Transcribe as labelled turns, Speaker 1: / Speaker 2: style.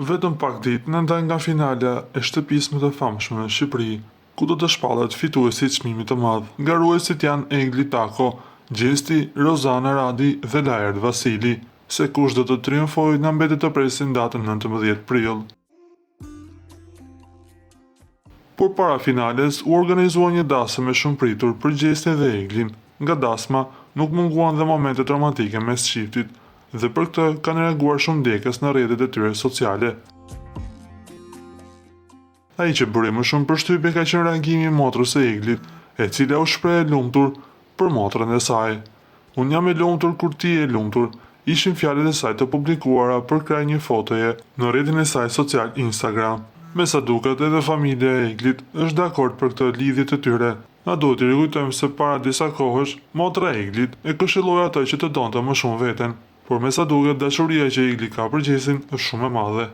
Speaker 1: Vetëm pak ditë në ndaj nga finalja e shtëpisë më të famshme në Shqipëri, ku do të shpallet fituesi i çmimit të madh. Garuesit janë Egli Tako, Gjesti, Rozana Radi dhe Lajert Vasili, se kush do të triumfojë na mbetet të presin datën 19 prill. Por para finales u organizua një dasëm e shumë pritur për Gjestin dhe Eglin. Nga dasma nuk munguan dhe momentet romantike mes çiftit, dhe për këtë kanë reaguar shumë ndjekës në rrjetet e tyre sociale. Ai që bëri më shumë përshtypje ka qenë reagimi i motrës së Eglit, e cila u shpreh e lumtur për motrën e saj. "Unë jam e lumtur kur ti je lumtur", ishin fjalët e saj të publikuara për kraj një fotoje në rrjetin e saj social Instagram. Me sa duket, edhe familja e Eglit është dakord për këtë lidhje të tyre. Na duhet të rikujtojmë se para disa kohësh, motra e Eglit e këshilloi atë që të donte më shumë veten, por me sa duket dashuria që Egli ka për Gjesin është shumë e madhe.